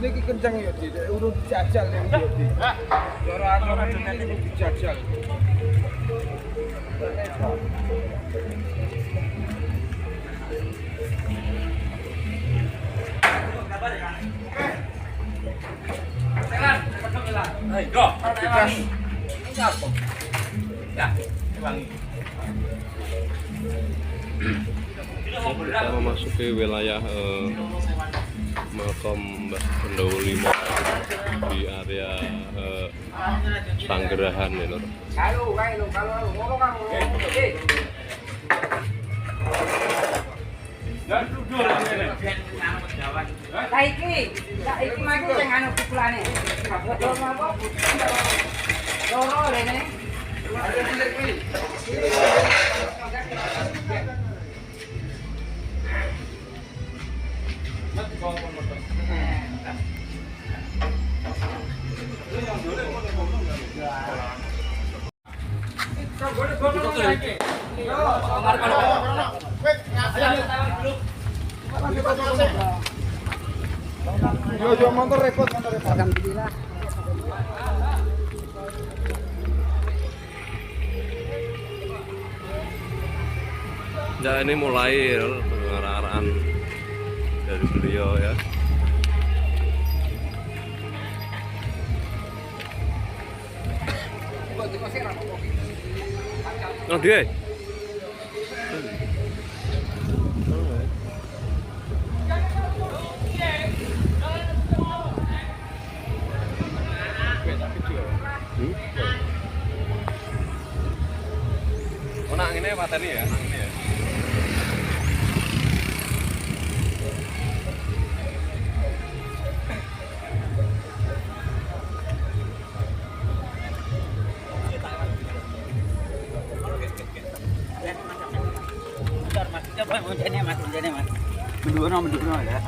iki kenceng ya Di, urung dijajal ya Di. Cara aturan ini dijajal. Kita memasuki wilayah makam Mbah Bendawa Lima di area Sanggerahan ya lor. Saiki maju sing anu pukulane. Loro rene. Yo motor repot alhamdulillah. Ya ini mulai arah-arahan dari beliau ya. Oh dia. Oh nak ini pateni ya, nang ini ya. Mas. Menduno ya.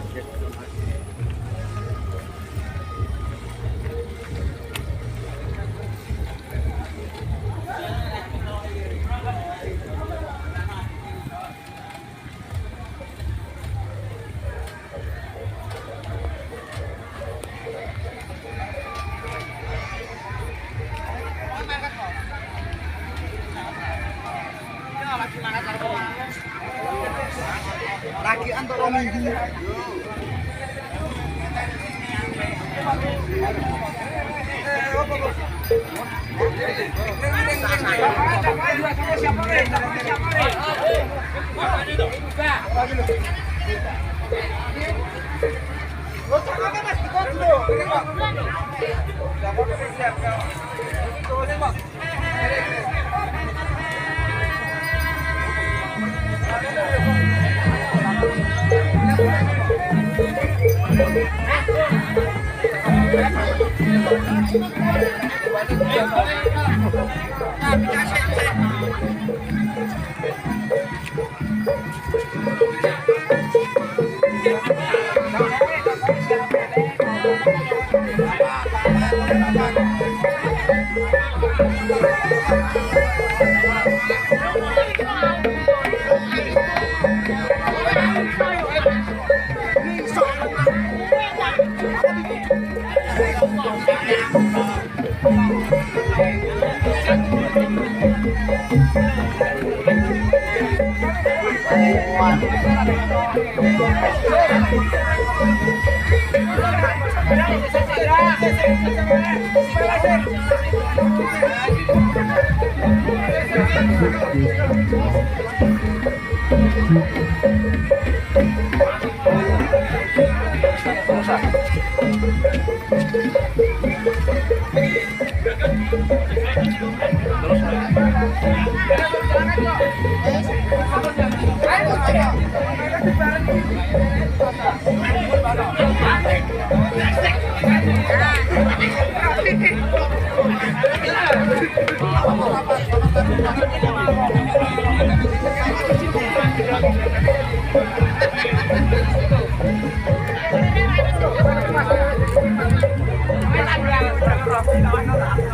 Lagi antara minggu.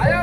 Ayo,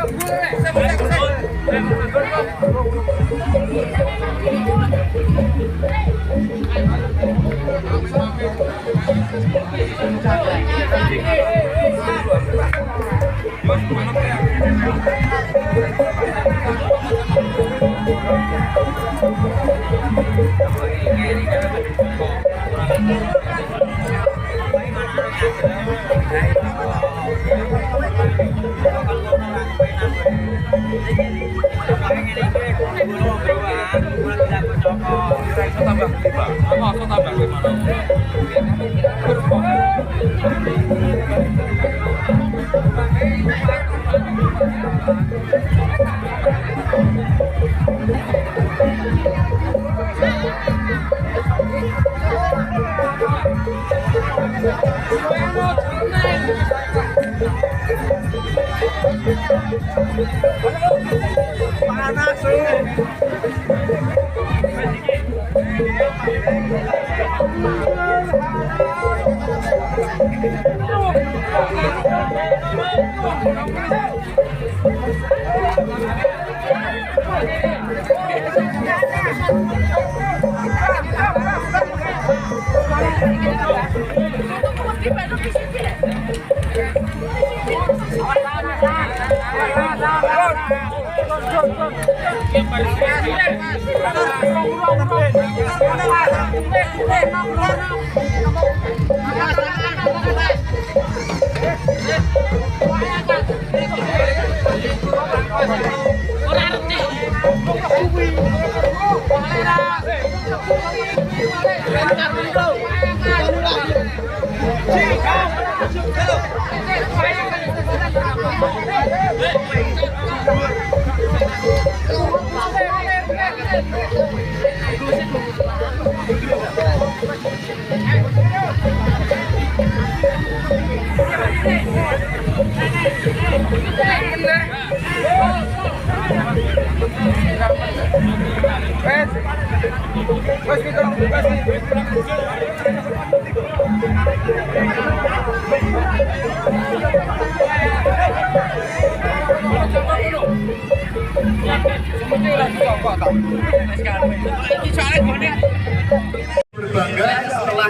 Berbangga setelah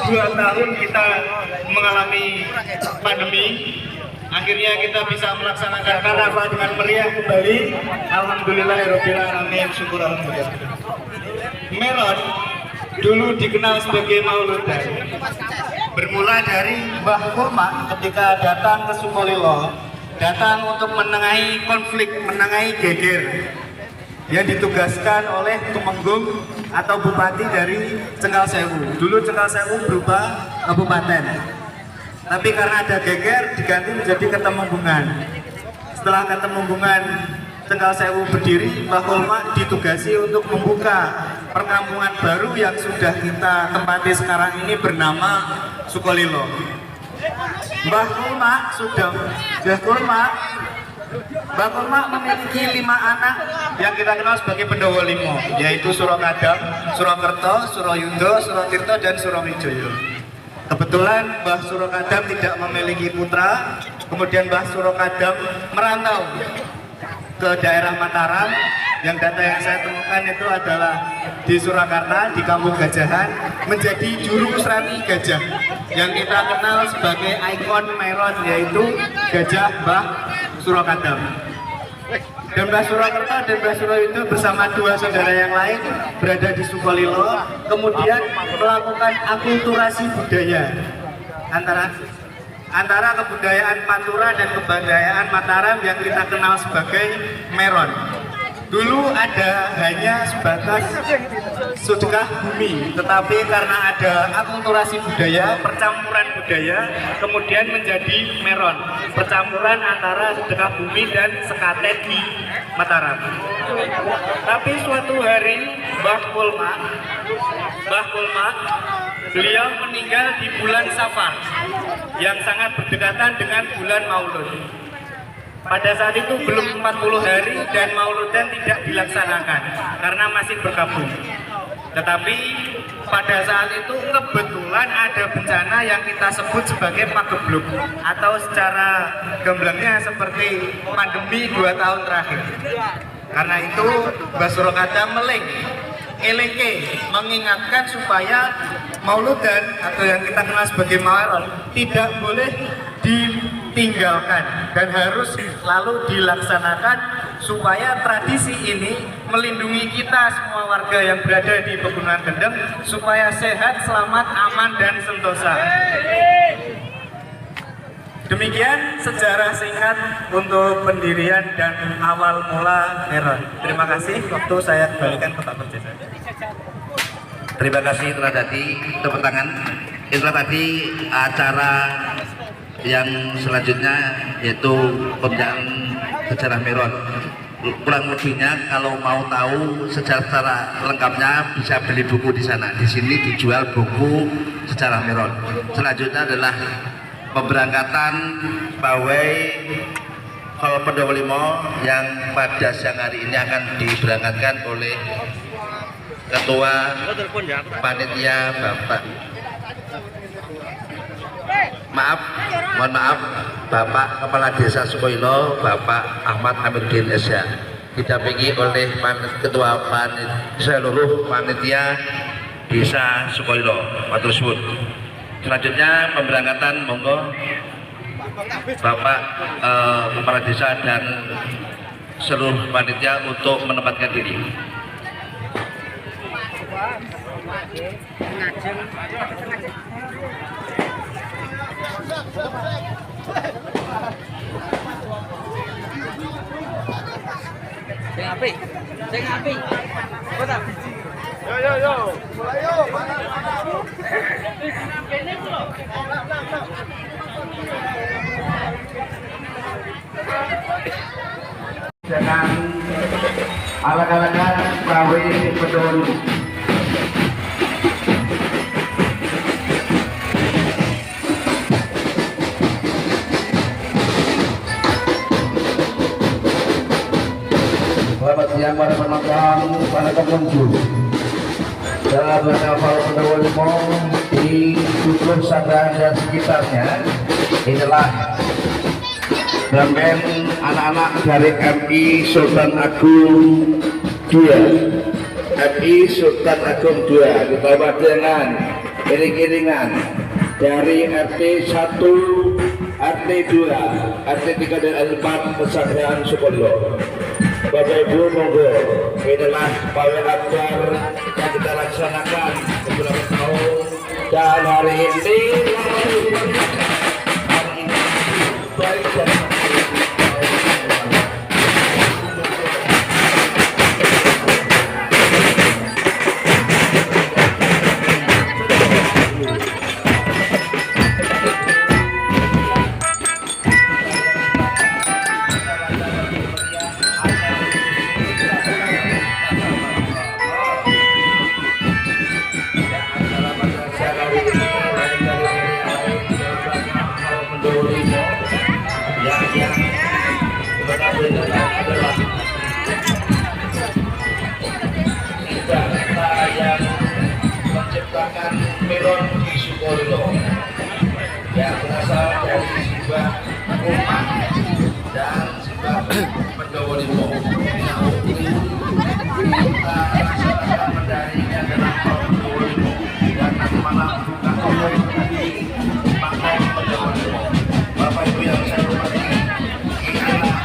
2 tahun kita mengalami pandemi, akhirnya kita bisa melaksanakan karnaval dengan meriah kembali. Alhamdulillahirabbil alamin, syukur alhamdulillah. Meron dulu dikenal sebagai Mauludan. Bermula dari Mbah Kurma ketika datang ke Sukolilo, datang untuk menengahi konflik, menengahi geger yang ditugaskan oleh Tumenggung atau bupati dari Cengkarsewu. Dulu Cengkarsewu berupa kabupaten, tapi karena ada geger diganti menjadi Ketemenggungan. Setelah Ketemenggungan Cengkarsewu berdiri, Mbah Kulma ditugasi untuk membuka perkampungan baru yang sudah kita tempati sekarang ini bernama Sukolilo. Mbah Kulma memiliki 5 anak yang kita kenal sebagai Pendowo Limo, yaitu Surakadam, Surakerto, Surayundo, Suratirto, dan Surawijaya. Kebetulan Mbah Surakadam tidak memiliki putra, kemudian Mbah Surakadam merantau ke daerah Mataram. Yang data yang saya temukan itu adalah di Surakarta, di Kampung Gajahan, menjadi juru serati gajah yang kita kenal sebagai ikon Meron, yaitu gajah Mbah Surakadam. Dan Mbah Surakerta dan Mbah Surayundo bersama 2 saudara yang lain berada di Sukolilo, kemudian melakukan akulturasi budaya antara kebudayaan Pantura dan kebudayaan Mataram yang kita kenal sebagai Meron. Dulu ada hanya sebatas sedekah bumi, tetapi karena ada akulturasi budaya, percampuran budaya, kemudian menjadi Meron, percampuran antara sedekah bumi dan sekaten di Mataram. Tapi suatu hari Mbah Kulma beliau meninggal di bulan Safar yang sangat berdekatan dengan bulan Maulud. Pada saat itu belum 40 hari dan Mauludan tidak dilaksanakan karena masih berkabung. Tetapi pada saat itu kebetulan ada bencana yang kita sebut sebagai pagebluk, atau secara gemblangnya seperti pandemi 2 tahun terakhir. Karena itu Mbah Surakadam mengingatkan supaya Mauludan atau yang kita kenal sebagai Mawaron tidak boleh ditinggalkan dan harus selalu dilaksanakan supaya tradisi ini melindungi kita semua warga yang berada di Pegunungan Kendeng supaya sehat, selamat, aman, dan sentosa. Demikian sejarah singkat untuk pendirian dan awal mula Meron. Terima kasih, waktu saya kembalikan ke Pak Perjasa. Terima kasih telah tadi, tepuk tangan. Itulah tadi acara yang selanjutnya yaitu pembinaan sejarah Meron. Kurang lebihnya kalau mau tahu secara lengkapnya bisa beli buku di sana. Di sini dijual buku sejarah Meron. Selanjutnya adalah pemberangkatan pawai Hall Pendowo Limo yang pada siang hari ini akan diberangkatkan oleh Ketua Panitia mohon maaf Bapak Kepala Desa Sukoilo, Bapak Ahmad Amiruddin Esya, didampingi oleh Ketua seluruh Panitia Desa Sukoilo. Matur suwun. Selanjutnya pemberangkatan monggo Bapak Kepala Desa dan seluruh panitia untuk menempatkan diri. Sing api. Kota. Yo. Mulai yo. Mana. Jangan alat-alatkan pawai peduli. Selamat siang para penonton, para pengunjung. Dalam Hall Pendowo Limo di Dukuh Sanggahan dan sekitarnya, inilah band anak-anak dari MI Sultan Agung II. MI Sultan Agung II ditambah dengan iring-iringan dari RT 1, RT 2, RT 3 dan RT 4 Pesantren Sukoilo. Bapak Ibu monggo, inilah pawai akbar yang kita laksanakan beberapa tahun dan hari ini baik dan yang menciptakan Meron di Sukoilo yang berasal dari sebuah rumah dan sebuah Pendowo Limo. Kita laksanakan mendarinya dalam Pendowo Limo dan nanti malam buka umum di Pantai Pendowo Limo. Bapak Ibu yang saya hormati, inilah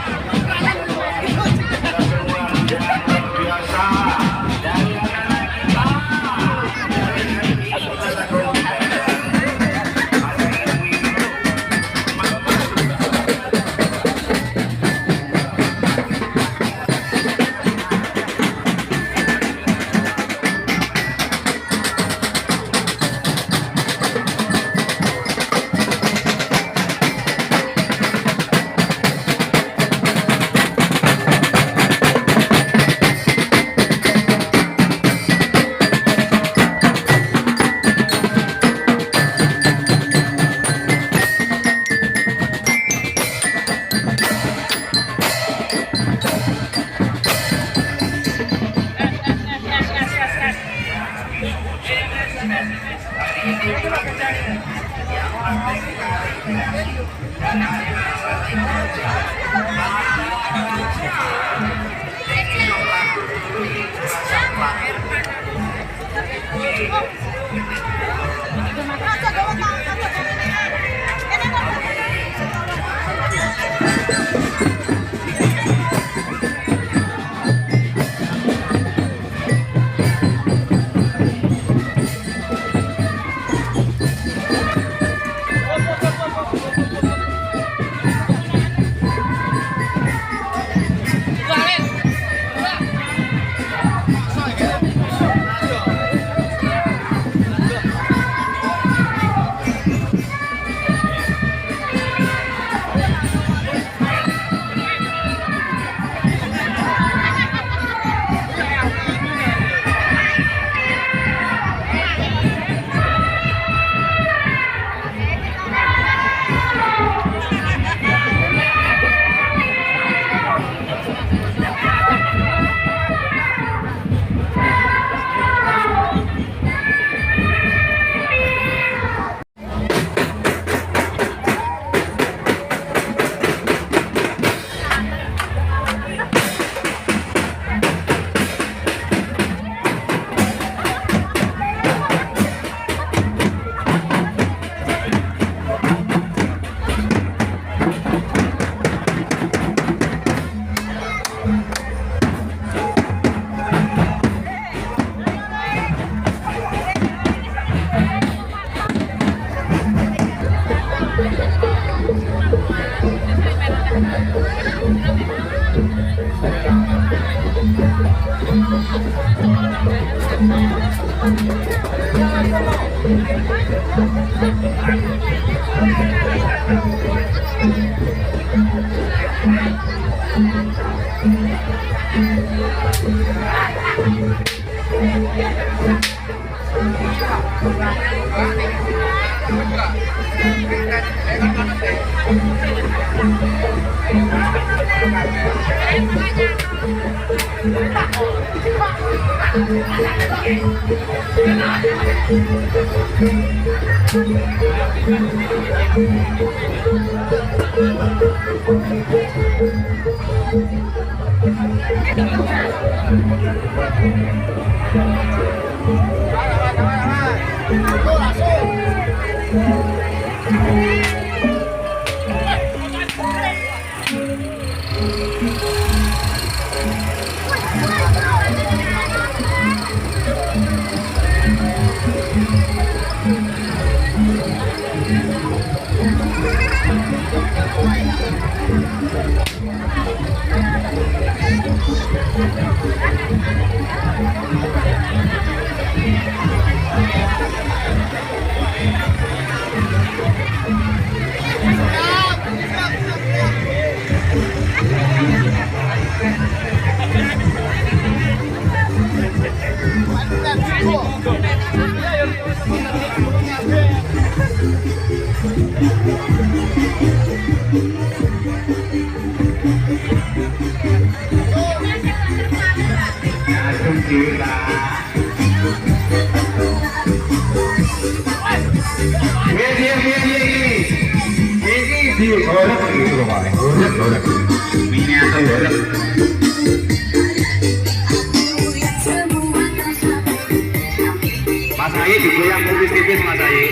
Mas Ayi digoyang tipis-tipis Mas Ayi.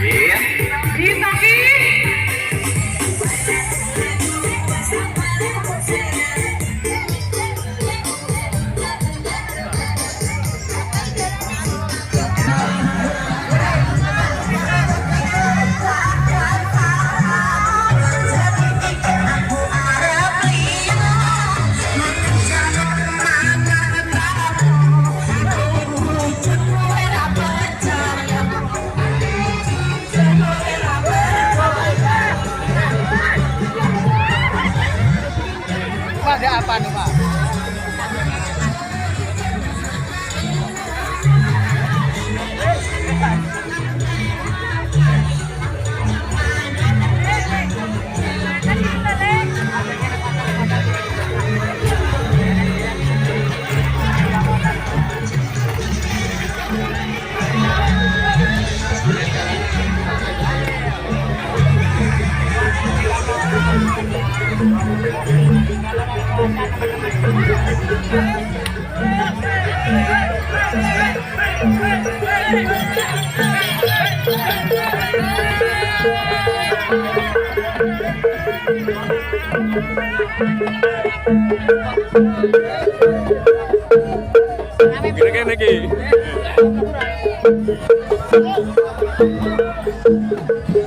Iya. Ada apa nih, Pak? Kira-kira lagi.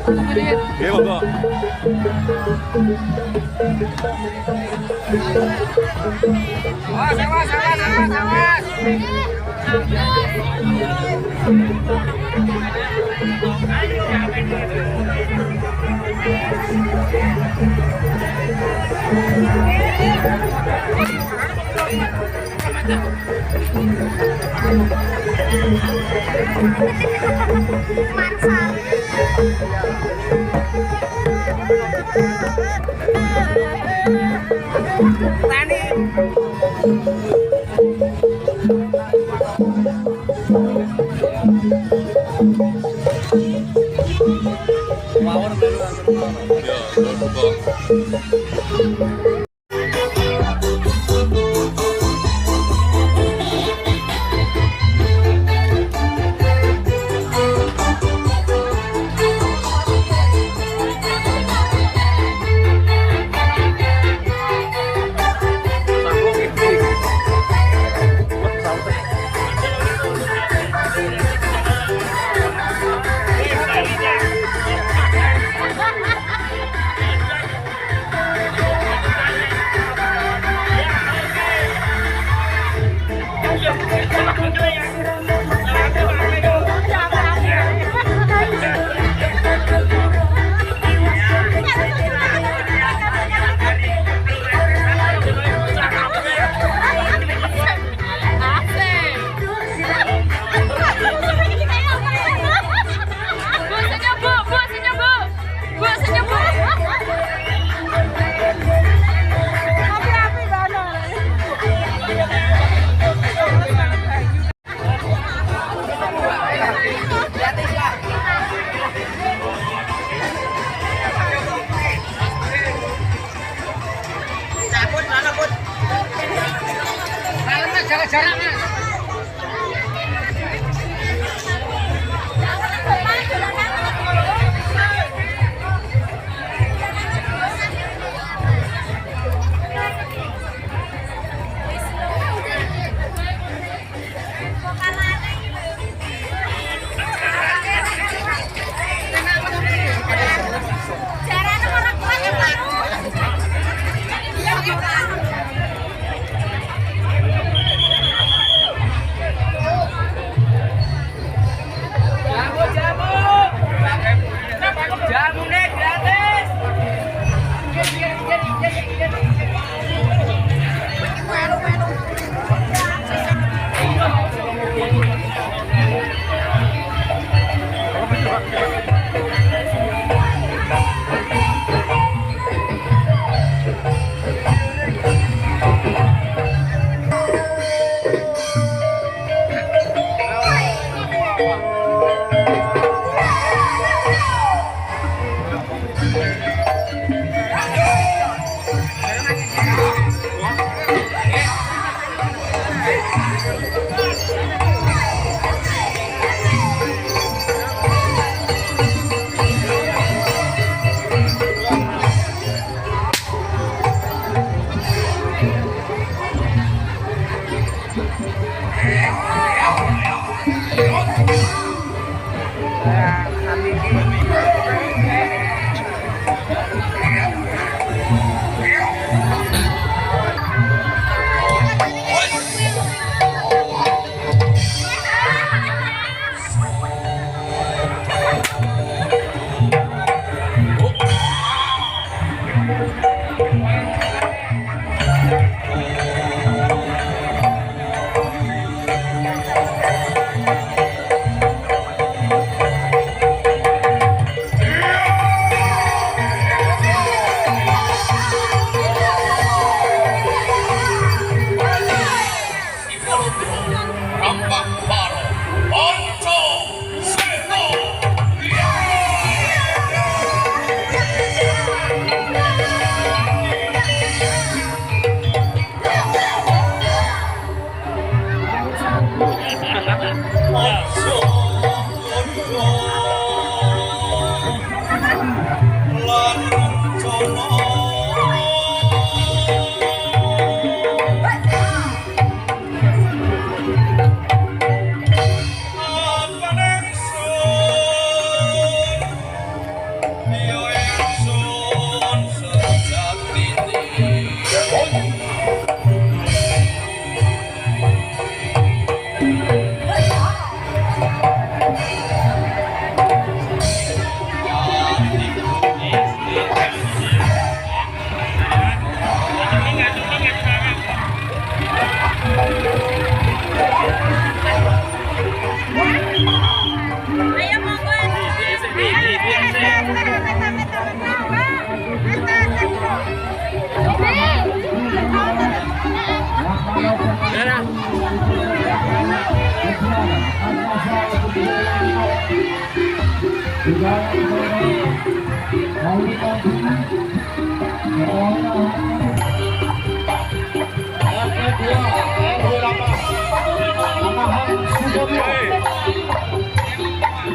Oke, Bapak. Ya, Bapak.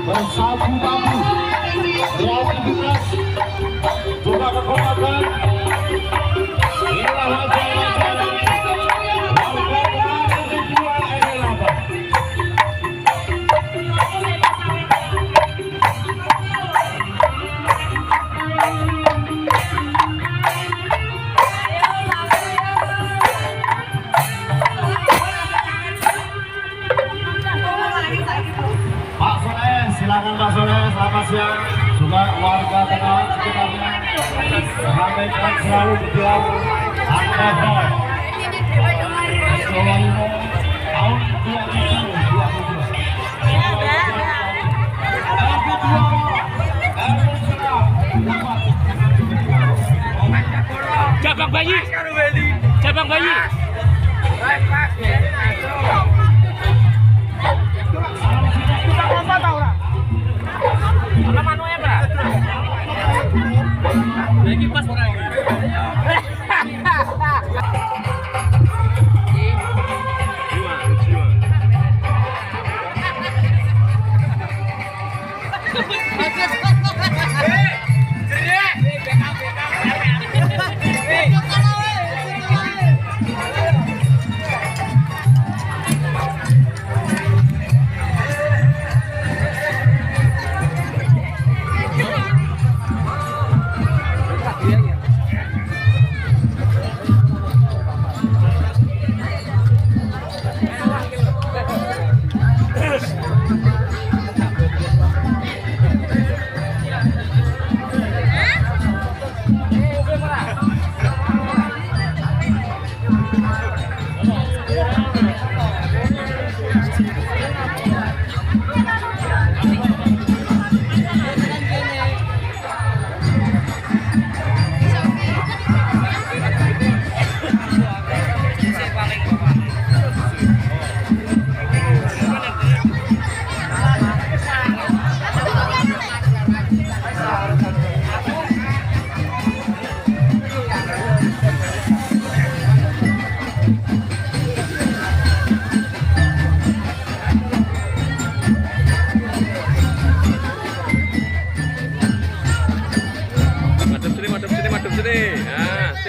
Bersatu tamu kreativitas juga kekuatan. Inilah wajah-wajah warga yang dijual air laba. Pak Sones, silakan Pak Sones, selamat siang. Juga warga Tegal sekitarnya sampaikan selalu berjuang Angkasa Solo tahun 2022. Cabang bayi. Cabang bayi. Lagi pas orang. Jiwa.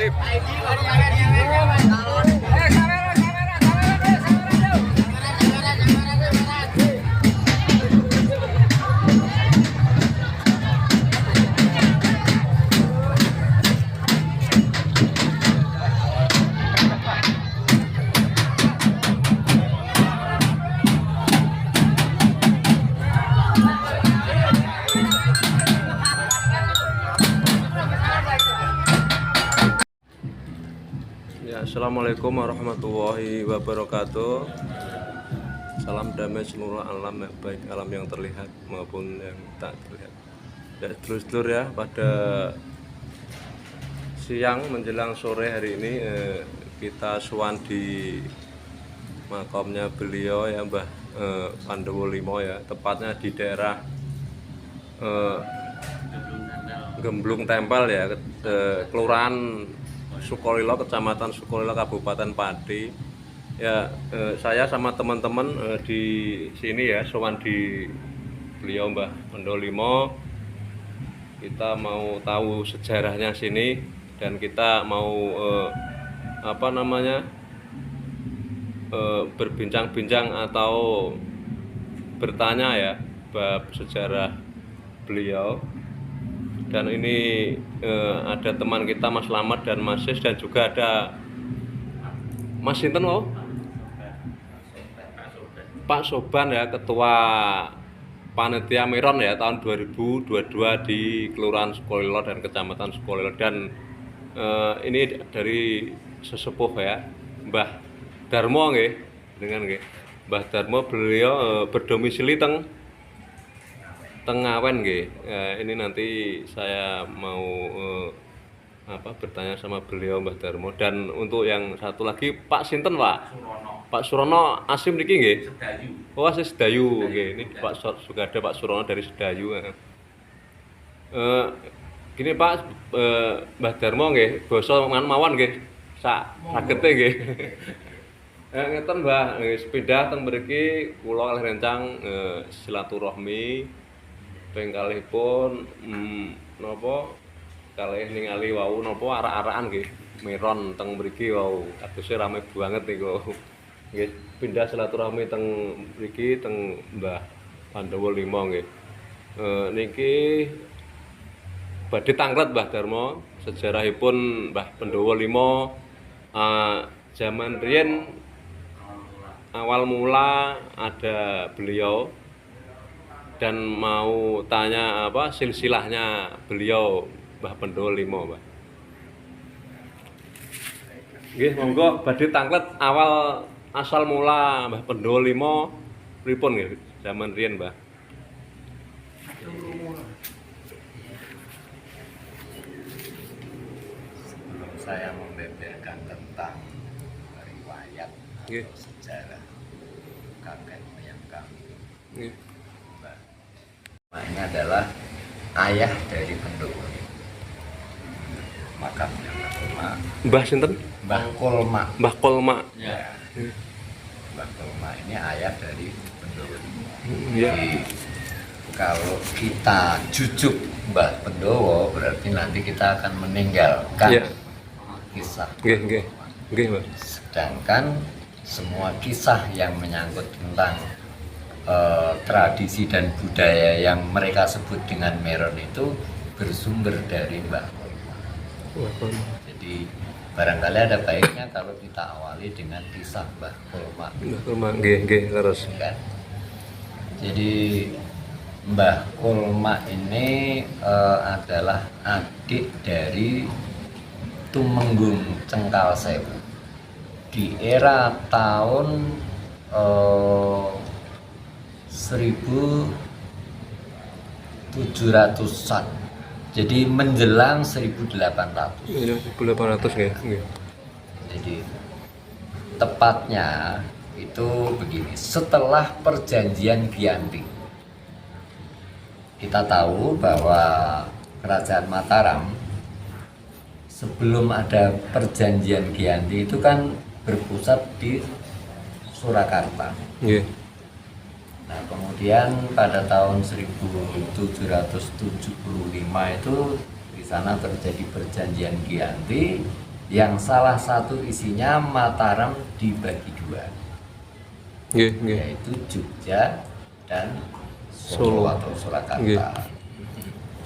Sip. Ya, assalamualaikum warahmatullahi wabarakatuh. Salam damai seluruh alam, baik alam yang terlihat maupun yang tak terlihat. Ya, sedulur-sedulur ya, pada siang menjelang sore hari ini kita sowan di makamnya beliau ya, Mbah Pandowo Limo ya, tepatnya di daerah Gemblung Tempel ya, Kelurahan Sukolilo, Kecamatan Sukolilo, Kabupaten Pati. Ya, saya sama teman-teman di sini ya, sowan di beliau Mbah Pandowo Limo. Kita mau tahu sejarahnya sini dan kita mau berbincang-bincang atau bertanya ya bab sejarah beliau. Dan ini ada teman kita Mas Slamet dan Mas Sis, dan juga ada Mas Sinten loh, Pak Soban ya, Ketua Panitia Miron ya tahun 2022 di Kelurahan Sukolilo dan Kecamatan Sukolilo. Dan ini dari sesepuh ya, Mbah Darmo nggih, dengan nggih. Mbah Darmo, beliau berdomisili Tengawen nggih. Ini nanti saya mau bertanya sama beliau Mbah Darmo. Dan untuk yang satu lagi Pak Sinten, Pak? Pak Surono asim niki nggih? Sedayu. Oh, asli Sedayu nggih. Ini Pak juga ada Pak Surono dari Sedayu. Gini Pak, Mbah Darmo nggih, basa mawon nggih. Sagete nggih. Ngeten Mbah, sepindah teng mriki kula kalih rencang silaturahmi ping kalihipun napa kalih ningali wau napa arak-arakan nggih miron teng mriki wau kadose rame banget niku. Nggih, pindah silaturahmi teng mriki teng Mbah Pandowo Limo nggih. Niki badhe tanglet Mbah Darmo, sejarahipun Mbah Pandowo Limo zaman riyen awal mula ada beliau, dan mau tanya silsilahnya beliau Mbah Pandowo Limo, Mbah. Nggih, monggo badhe tanglet awal asal mula Mbah Pandowo Limo pripun nggih zaman riyen, Mbah. Sebelum saya membeberkan tentang riwayat sejarah kakek moyang kami, ini adalah ayah dari Pandowo. Makamnya Mbah Kolma. Mbah sinten? Mbah Kolma. Mbah Kolma. Ya. Mbah Kolma ini ayah dari Pandowo. Ya. Jadi kalau kita jujuk Mbah Pandowo berarti nanti kita akan meninggalkan kisah. Nggih, Mbah. Sedangkan semua kisah yang menyangkut tentang tradisi dan budaya yang mereka sebut dengan Meron itu bersumber dari Mbah Kolma. Jadi barangkali ada baiknya kalau kita awali dengan kisah Mbah Kolma. Mbah Kolma, nggih, leres. Kan? Jadi Mbah Kolma ini adalah adik dari Tumenggung Cengkal Sewu di era tahun 1700-an, jadi menjelang 1800. 1800 nggih. Jadi tepatnya itu begini, setelah perjanjian Giyanti. Kita tahu bahwa Kerajaan Mataram sebelum ada perjanjian Giyanti itu kan berpusat di Surakarta. Nggih. Nah, kemudian pada tahun 1775 itu di sana terjadi perjanjian Giyanti yang salah satu isinya Mataram dibagi dua, Nggih, nggih. yaitu Jogja dan Solo. Solo atau Surakarta. Nggih.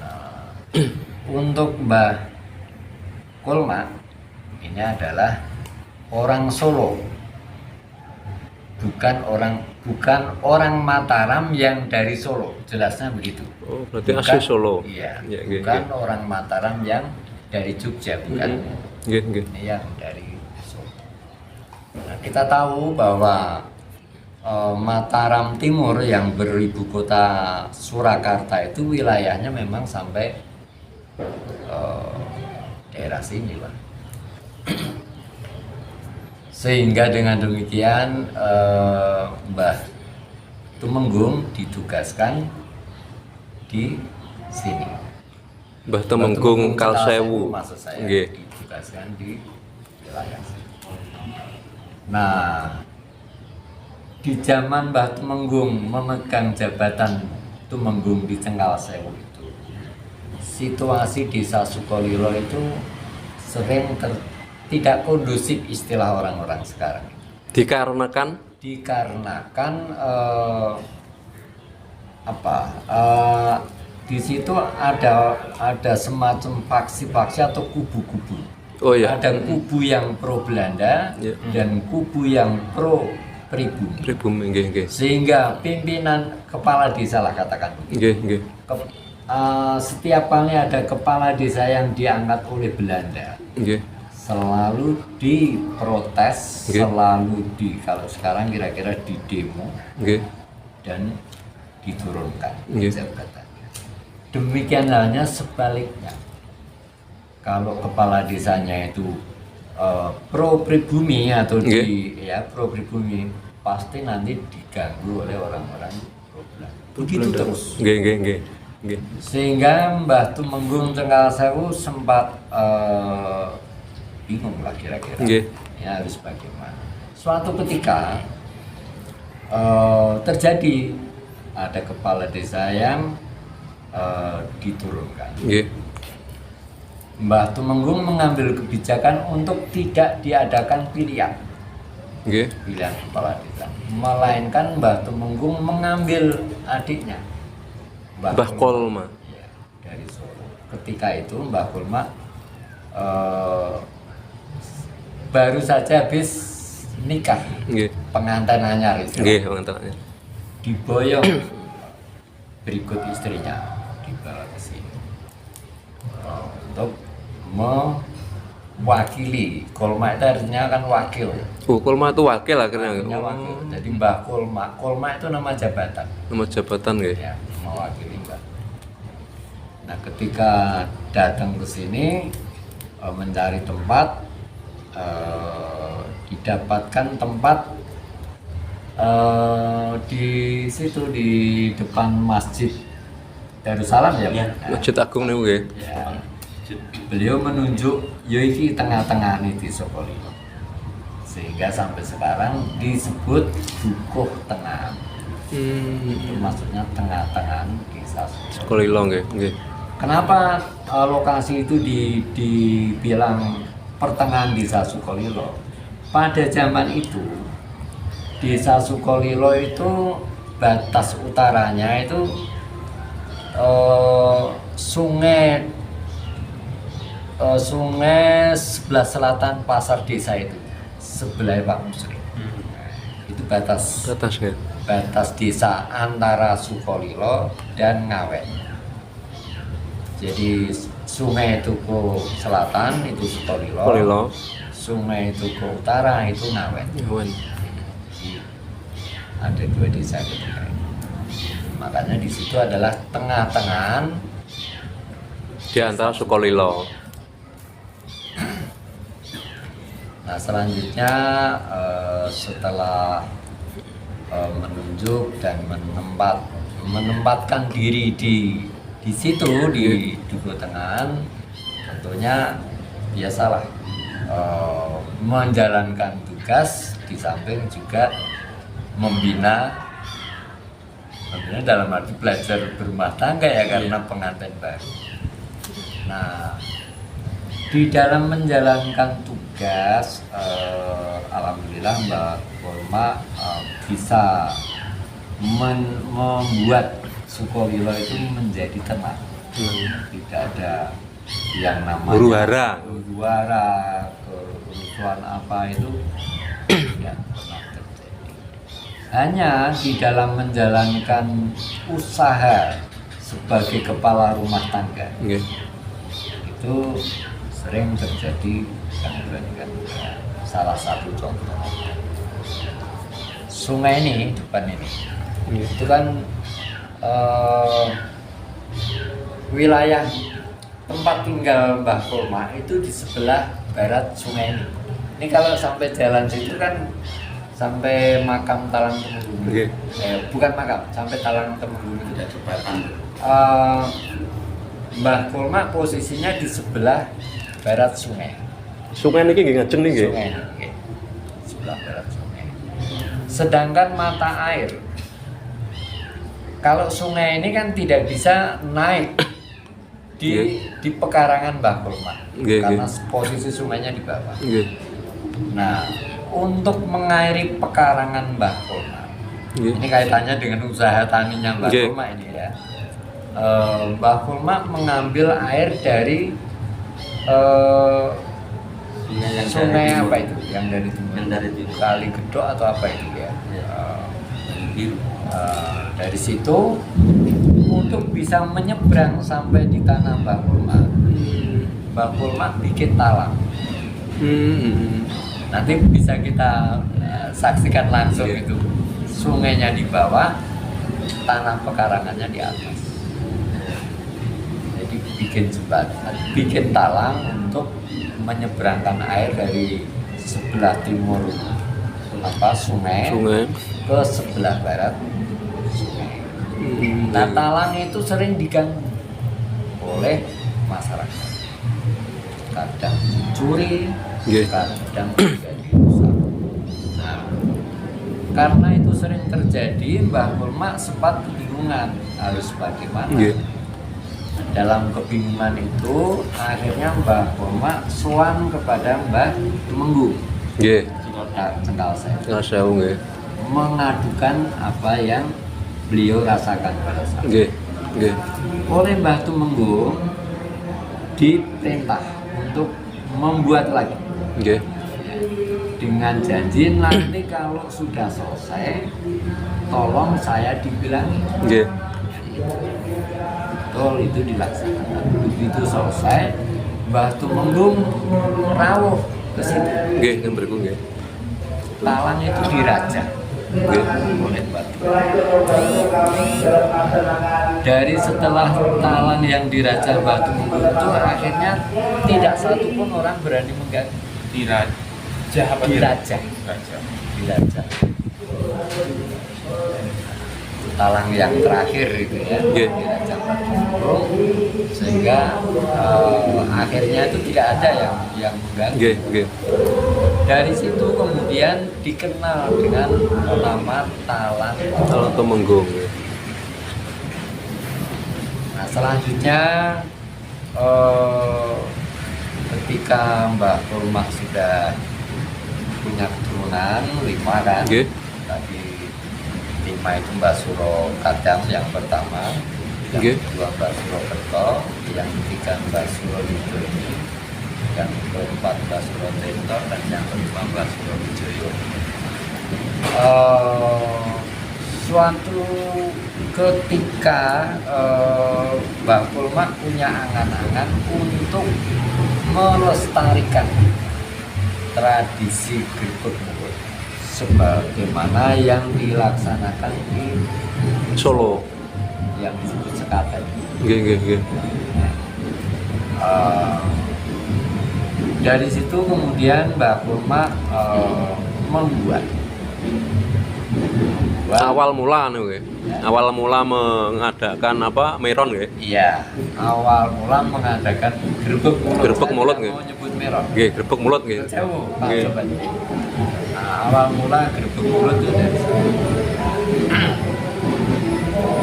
Nah, untuk Mbah Kulma ini adalah orang Solo, bukan orang Mataram yang dari Solo, jelasnya begitu. Oh, berarti asli Solo. Iya, Ya, nggih, bukan nggih. orang Mataram yang dari Jogja, bukan. Nggih, nggih. Ini yang dari Solo. Nah, kita tahu bahwa Mataram Timur yang beribu kota Surakarta itu wilayahnya memang sampai daerah sini, Pak. Sehingga dengan demikian Mbah Tumenggung ditugaskan di sini. Mbah Tumenggung Kalsewu. Maksud saya Nggih. ditugaskan di wilayah sini. Nah, di zaman Mbah Tumenggung memegang jabatan Tumenggung di Cengkalsewu itu, situasi desa Sukolilo itu sering tidak kondusif, istilah orang-orang sekarang. Dikarenakan Di situ ada semacam faksi-faksi atau kubu-kubu. oh ya, Ada kubu yang pro Belanda Ya. dan kubu yang pro pribumi. pribumi, nggih, nggih. Sehingga pimpinan kepala desa lah katakan begitu. Nggih, nggih. Setiap kali ada kepala desa yang diangkat oleh Belanda, Nggih. selalu diprotes, Oke. selalu kalau sekarang kira-kira di demo Nggih. dan diturunkan Oke. jabatannya. Demikian halnya sebaliknya, kalau kepala desanya itu pro pribumi atau pro pribumi, pasti nanti diganggu oleh orang-orang pro Belanda. Begitu terus. Nggih, nggih, nggih. Nggih. Sehingga Mbah Tumenggung Cengkalsewu sempat bingung lah kira-kira Nggih. ya harus bagaimana. Suatu ketika terjadi ada kepala desa yang diturunkan. Nggih. Mbah Tumenggung mengambil kebijakan untuk tidak diadakan pilihan Nggih. kepala desa, melainkan Mbah Tumenggung mengambil adiknya Mbah Kolma. Ya, dari Solo. Ketika itu Mbah Kulma baru saja habis nikah, Nggih. pengantin anyar itu, Nggih, mantannya. diboyong berikut istrinya dibawa ke sini untuk mewakili. Kolma itu artinya kan wakil. Oh, Kolma itu wakil akhirnya. Artinya wakil. Jadi Mbah Kolma, Kolma itu nama jabatan. Nama jabatan nggih. Ya, mewakili Mbah. Nah, ketika datang ke sini mencari tempat, didapatkan tempat di situ di depan Masjid Darussalam ya, Pak? Masjid Agung niku nggih. Ya. Beliau menunjuk Yoiki tengah-tengah ini di Sukolilo, sehingga sampai sekarang disebut Dukuh Tengah. Itu maksudnya tengah-tengah desa Sukolilo. Sukolilo nggih, nggih. Kenapa lokasi itu dibilang pertengahan desa Sukolilo? Pada zaman itu desa Sukolilo itu batas utaranya itu sungai sebelah selatan pasar desa itu sebelah Pak Musri. Itu batas Atas nggih. batas desa antara Sukolilo dan Ngawen. Jadi sungai Tuku Selatan itu Sukolilo, Sukolilo. sungai Tuku Utara itu Ngawen. Ngawen. Jadi, ada dua desa ketika itu. Makanya di situ adalah tengah-tengahan Di antara Sukolilo. Nah, selanjutnya setelah menunjuk dan menempatkan diri di situ di Dukuh Tengahan, tentunya biasalah menjalankan tugas di samping juga membina dalam arti belajar berumah tangga ya, karena pengantin baru. Nah, Di dalam menjalankan tugas, alhamdulillah Mbak Kurma bisa membuat Sukolilo itu menjadi tenang. Tidak ada yang namanya huru-hara, kerusuhan apa itu tidak pernah terjadi. Hanya di dalam menjalankan usaha sebagai kepala rumah tangga itu sering terjadi gangguan. Salah satu contoh sungai ini depan ini itu kan wilayah tempat tinggal Mbah Kurma itu di sebelah barat sungai ini. Ini kalau sampai jalan situ kan sampai makam Talang Temenggung. Bukan makam, sampai Talang Temenggung itu tidak jembatan. Mbah Kurma posisinya di sebelah barat sungai. Sungai ini nggih ngajeng niki. Sungai ini, sebelah barat sungai. Sedangkan mata air, kalau sungai ini kan tidak bisa naik di pekarangan Mbah Kurma karena posisi sungainya di bawah. Nah, untuk mengairi pekarangan Mbah Kurma, ini kaitannya dengan usaha taninya Mbah Kurma ini ya. Mbah Kurma mengambil air dari sungai apa itu? Yang dari Kali Gedok atau apa itu ya? Dari situ untuk bisa menyeberang sampai di tanah Mbah Kurma, Mbah Kurma bikin talang. Nanti bisa kita saksikan langsung itu sungainya di bawah, tanah pekarangannya di atas. Jadi bikin jembatan, bikin talang untuk menyeberangkan air dari sebelah timur sungai ke sebelah barat sungai. Nah, talang itu sering diganggu oleh masyarakat. Kadang curi, kadang terjadi rusak. Nah, karena itu sering terjadi, Mbah Kurma sempat kebingungan harus bagaimana. Dalam kebingungan itu, akhirnya Mbah Kurma sowan kepada Mbah Temenggung. Cengkal Sewu. Mengadukan apa yang beliau rasakan pada saat itu. Oleh Mbah Temenggung diperintah untuk membuat lagi. Dengan janji nanti kalau sudah selesai, tolong saya dibilangi. Betul, itu dilaksanakan. Begitu selesai, Mbah Temenggung rawuh ke situ. Talang itu dirajah oleh batu. Dari setelah talang yang dirajah Mbah Temenggung itu akhirnya tidak satu pun orang berani mengganggu. Dirajah. Talang yang terakhir itu ya, dirajah Mbah Temenggung, sehingga akhirnya itu tidak ada yang mengganggu. Dari situ kemudian dikenal dengan nama Talang Temenggung. Nah, selanjutnya ketika Mbah Kurma sudah punya keturunan 5 kan, tadi 5 itu Mbah Suro Kadam yang pertama, yang kedua Mbah Suro Kerto, yang ketiga Mbah Suro Widodo, yang keempat Mbah Suro Tentor, dan yang kelima Mbah Suro Wijoyo. Suatu ketika Mbah Kurma punya angan-angan untuk melestarikan tradisi Grebeg Mulud sebagaimana yang dilaksanakan di Solo yang disebut Sekaten. Dari situ kemudian Mbah Kurma membuat awal mula mengadakan apa meron nggih? Iya, awal mula mengadakan Grebeg Mulud nggih. Mau nyebut meron. Nggih, Grebeg Mulud nggih. Nah, awal mula Grebeg Mulud itu dari situ.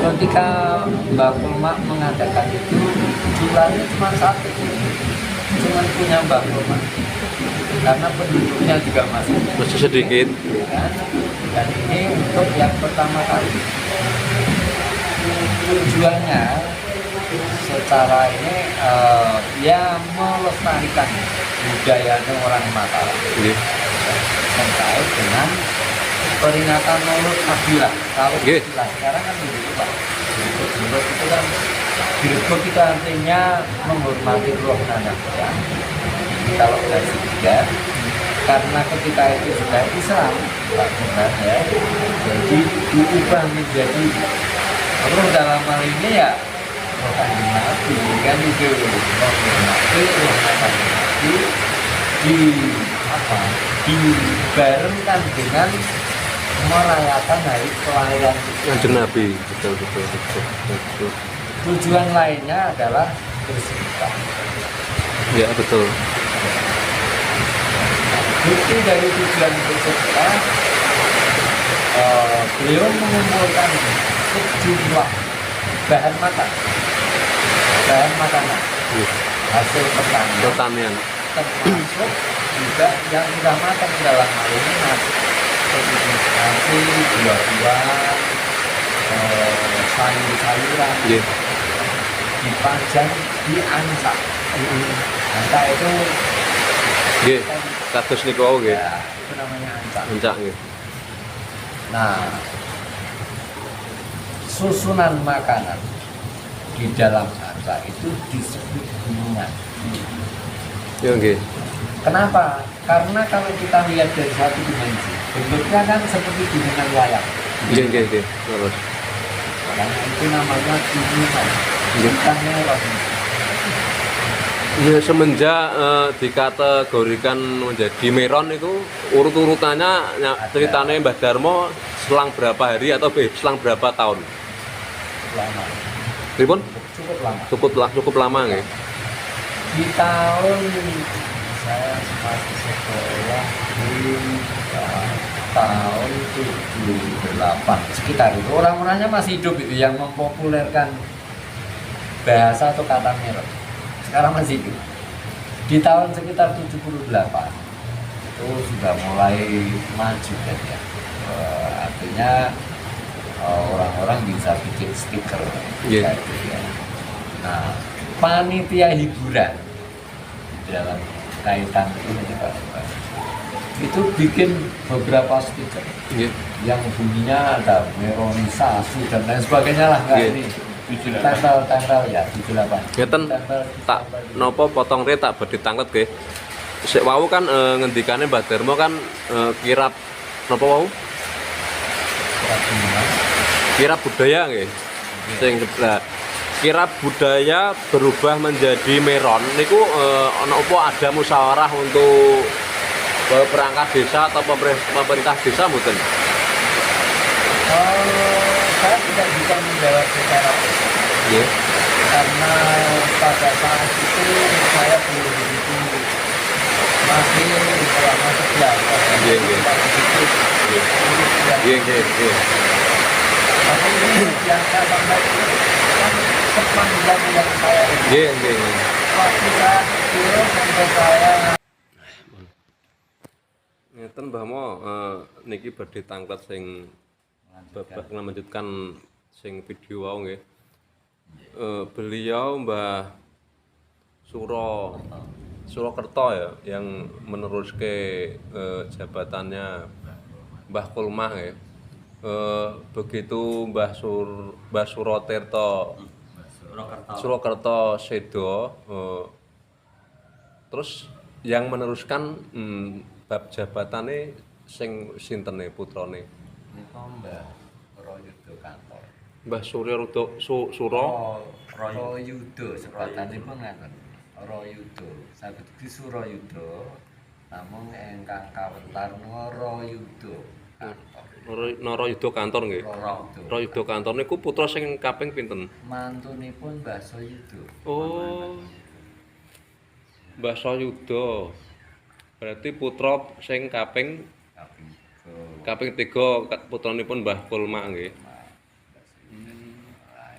Ketika Mbah Kurma mengadakan itu jumlahnya cuma 1. cuma punya Mbah Kulma karena penduduknya juga masih sedikit. kan? Dan ini untuk yang pertama kali tujuannya secara ini ya melestarikan budaya orang Mataram terkait dengan peringatan Maulud Nabi lah. Kalau istilah sekarang kan begitu Pak. Jilbab itu kan jilbab itu artinya menghormati roh nabi. Kalau versi tiga, karena ketika itu sudah Islam, Pak benar ya. Jadi diubah menjadi roh dalam hal ini ya roh nabi kan itu roh nabi dibarengkan dengan merayakan hari kelahiran Kanjeng Nabi. Betul. Tujuan lainnya adalah bersedekah. Ya betul. Bukti dari tujuan bersedekah, beliau mengumpulkan sejumlah bahan makanan hasil pertanian termasuk juga yang sudah matang dalam hal ini nasi, buah-buahan, sayur-sayuran dipajang di anca. Anca itu kados niku nggih. ya, itu namanya anca. Encak nggih. Nah, susunan makanan di dalam anca itu disebut gunungan. Ya nggih. Kenapa? Karena kalau kita lihat dari satu dimensi, bentuknya kan seperti gunungan wayang. Nggih. Terus. Karena itu namanya gunungan, bukan merah. Ya semenjak dikategorikan menjadi meron itu urut-urutannya ceritanya Mbah Darmo selang berapa hari atau selang berapa tahun? Lama, Pripun? cukup lama. Cukup lama nggih. Di tahun saya masih sekolah di tahun 78 sekitar itu orang-orangnya masih hidup itu yang mempopulerkan bahasa atau kata merah. Sekarang masih hidup. Di tahun sekitar 78 itu sudah mulai maju kan ya. Artinya orang-orang bisa bikin stiker Yeah. kayak gitu ya. Nah, panitia hiburan dalam kaitan ini Pak, itu bikin beberapa stiker yang bunyinya ada meronisasi dan lain sebagainya lah nggak ini tempel ya 78 Ngeten tak nopo potong re tak badhe tanglet nggih. Sik wau kan ngendikane Mbah Darmo kan kirab napa wau? Kirab budaya nggih. Sing sebelah kirab budaya berubah menjadi meron niku ana apa ada musyawarah untuk perangkat desa atau pemerintah desa mboten? Saya tidak bisa menjawab secara karena pada saat itu saya belum begitu masih belajar. Tapi ini yang saya sampaikan kan sepanjang yang saya waktu saya kecil sampai saya Ngeten Mbah Mo niki badhe tanglet sing babak melanjutkan sing video wau nggih. Beliau Mbah Surakerta ya yang meneruske jabatannya Mbah Kulmah ya. Begitu Mbah Surakerta sedo terus yang meneruskan bab jabatane sing sintene putrane Mbah Royudo Kantor. Mbah Royudo sebutanipun ngaten. Royudo saged di Surayudo namun ingkang kawentar Royudo Kantor. Narayuda Kantor nggih. Royudo Kantor niku putra sing kaping pinten? Mantunipun Mbah Soyudo. Oh. Mbah Soyudo. Berarti putra sing kaping 3 putranipun Mbah Kulma nggih.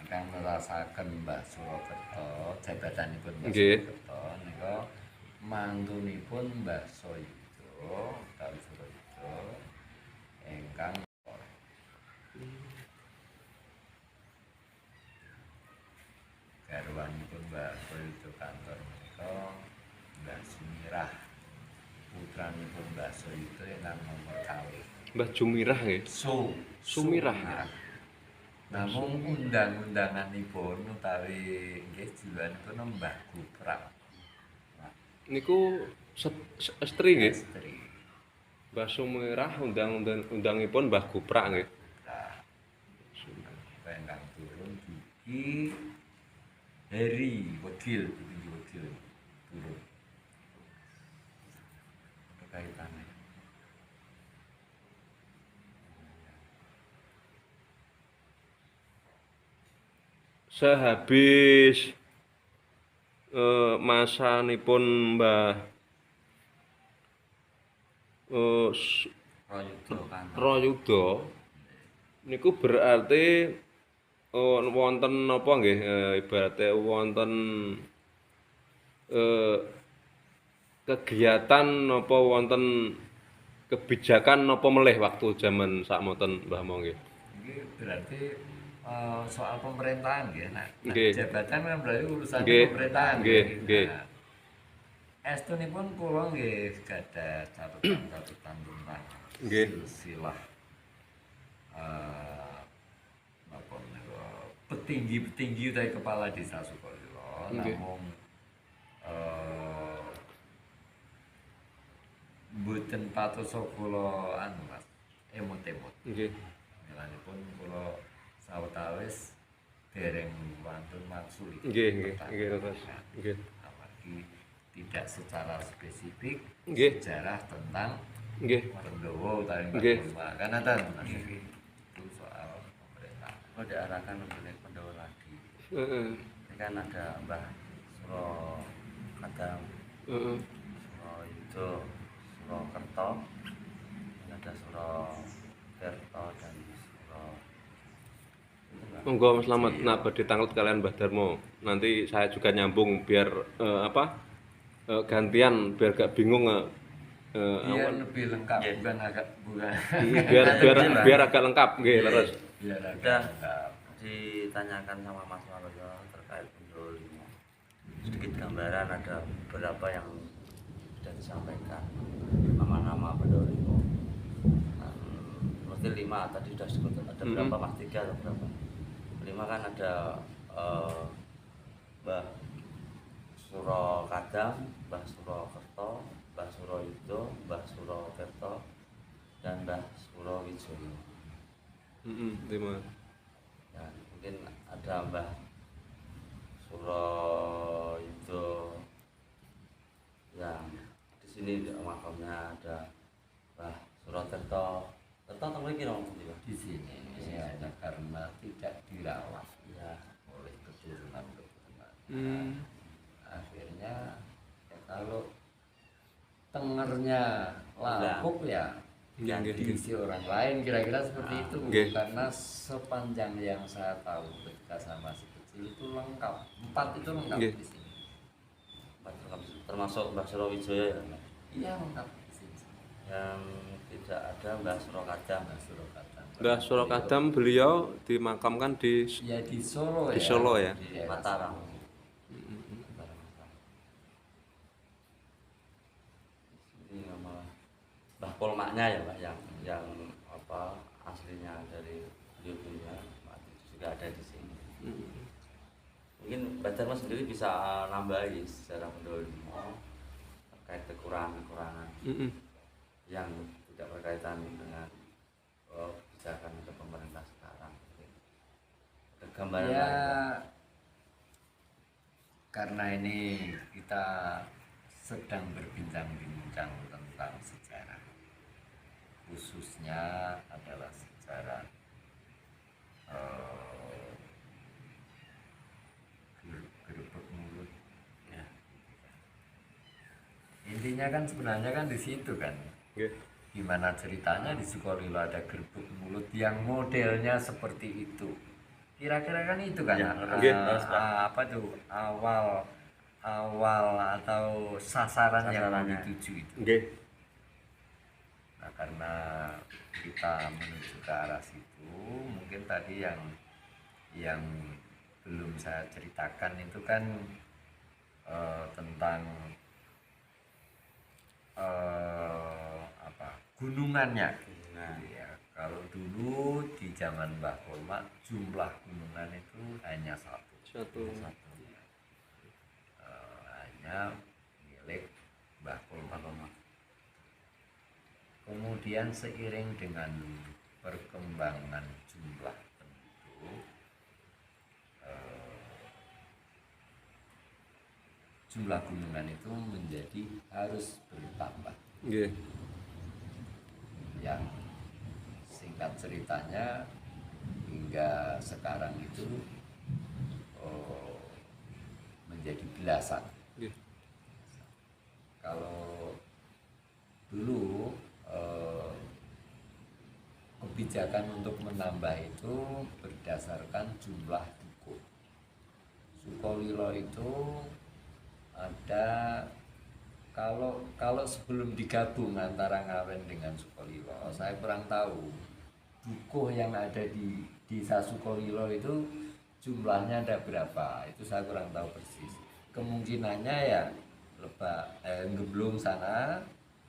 Ingkang nerasaken Mbah Surakerta jabatanipun Mbah Nggih. Surakerta nika mantunipun Mbah Soyudo utawi Suroyudo ingkang garwanipun Mbah Soyudo kantor menika Mbah Sumirah, putranipun Mbah Soyudo ingkang nomor kalih. Mbah Jumirah nggih. Sumirah. Namun undang-undanganipun utawi nggih jiwanipun Mbah Guprak. Niku estri nggih. Istri. Mbah Sumirah undangipun Mbah Guprak nggih. Ingkang turun Dugi Heri Wegil, Dugi Wegil turun. Kaitannya. Sehabis masanipun Mbah Royudo kan. Royudo niku berarti wonten napa nggih ibarate wonten kegiatan napa wonten kebijakan napa melih waktu zaman sakmonten Mbah Mo nggih. Ini berarti soal pemerintahan ya. Nah, Nggih. jabatan kan berarti urusan Nggih. pemerintahan. Nggih, ya. nggih. Nah, estunipun kula nggih gadah catatan tentang Nggih. silsilah napa menika petinggi-petinggi utawi kepala desa Sukolilo. Nggih. Namung mboten patosa kula anu Mas, emot-emot. Nggih. Melanipun kula sawetawis dereng wantun maksuli. Nggih, terus. Nggih. Amargi tidak secara spesifik Nggih. sejarah tentang Nggih. Pendowo utawi Nggih. Panglima. Kan ada itu soal pemerintah. Oh, diarahkan oleh Pendowo lagi. Heeh. Ini kan ada Mbah Suro Kadam, Heeh. Suro Yudo, Suro Kerto, dan ada Suro Kerto dan Suro itu Mbak. Monggo Mas Slamet nak badhe tanglet kalian Mbah Darmo. Nanti saya juga nyambung biar gantian biar gak bingung Biar lebih lengkap bukan biar agak lengkap nggih leres. biar agak Udah lengkap. ditanyakan sama Mas Waloyo terkait Pendowo Limo. Sedikit gambaran ada beberapa yang sudah disampaikan nama-nama Pendowo Limo. Mesti 5 tadi sudah disebut ada berapa Mas 3 atau berapa? 5 kan ada Mbah Suro Kadam, Mbah Suro Kerto, Mbah Suro Yudo, Mbah Suro Kerto, dan Mbah Suro Wijoyo. Terima. Dan mungkin ada Mbah Suro Yudo yang di sini makamnya ada Mbah Suro Kerto. Kerto teng mriki dong, Di sini hanya karena tidak dirawat ya. oleh keturunan. Akhirnya ya kalau tengernya lapuk ya Nggih, nggih, nggih. diisi orang lain kira-kira seperti itu. Nggih. Karena sepanjang yang saya tahu ketika saya masih kecil itu lengkap 4 itu lengkap Nggih. di sini. Termasuk Mbah Suro Wijoyo ya. Mbak? Iya lengkap di sini. Yang tidak ada Mbah Suro Kadam. Mbah Suro Kadam. Mbah Suro Kadam beliau dimakamkan di Ya di Solo Di ya. Solo ya? Di daerah Mataram. Solo. Ini nama Mbah Polmaknya ya Mbak yang apa aslinya dari beliau juga ada di sini. Mungkin Mbak Dharma sendiri bisa nambahi secara Pendowo Limo terkait kekurangan-kekurangan yang tidak berkaitan dengan kebijakan atau pemerintah sekarang. Ada gambaran Ya lain, karena ini kita sedang berbincang-bincang tentang sejarah, khususnya adalah sejarah gerubuk mulut ya. Intinya kan sebenarnya kan di situ kan, nggih. gimana ceritanya di Sukolilo ada gerbuk mulut yang modelnya seperti itu. Kira-kira kan itu kan Ya, nggih. apa tuh awal awal atau sasaran yang mau Sasarannya. dituju itu. Nggih. Nah, karena kita menuju ke arah situ, mungkin tadi yang belum saya ceritakan itu kan tentang apa gunungannya. Nah, Ya, kalau dulu di zaman Mbah Kolma jumlah gunungan itu hanya satu. Satu. Hanya milik Mbah Kolma. Kemudian seiring dengan perkembangan jumlah penduduk, jumlah gunungan itu menjadi harus bertambah. Nggih. Yang singkat ceritanya hingga sekarang itu menjadi belasan. Nggih. Kalau dulu kebijakan untuk menambah itu berdasarkan jumlah dukuh. Sukolilo itu ada kalau sebelum digabung antara Ngawen dengan Sukolilo, saya kurang tahu dukuh yang ada di desa Sukolilo itu jumlahnya ada berapa, itu saya kurang tahu persis. Kemungkinannya ya Gemblung sana,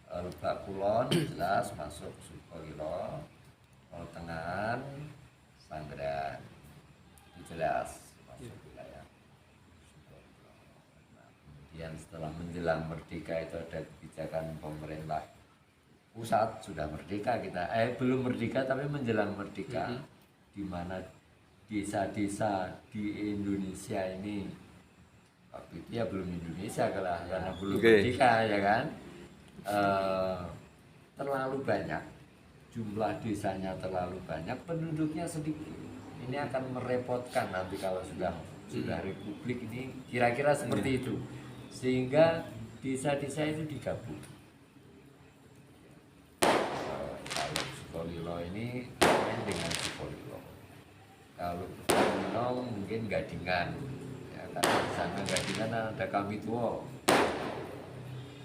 Lebak Kulon jelas masuk Sukolilo, Tengahan, Sanggeran itu jelas masuk wilayah Sukolilo. Nah, kemudian setelah menjelang merdeka itu ada kebijakan pemerintah pusat, sudah merdeka kita, belum merdeka tapi menjelang merdeka, di mana desa-desa di Indonesia ini waktu itu ya belum Indonesia karena belum merdeka ya kan, terlalu banyak, jumlah desanya terlalu banyak, penduduknya sedikit. Ini akan merepotkan nanti kalau sudah republik ini, kira-kira seperti itu, sehingga desa-desa itu digabung. Kalau Sukolilo ini main dengan Sukolilo, kalau Sukolilo mungkin Gadingan, ya karena di sana Gadingan ada Kami Tuo.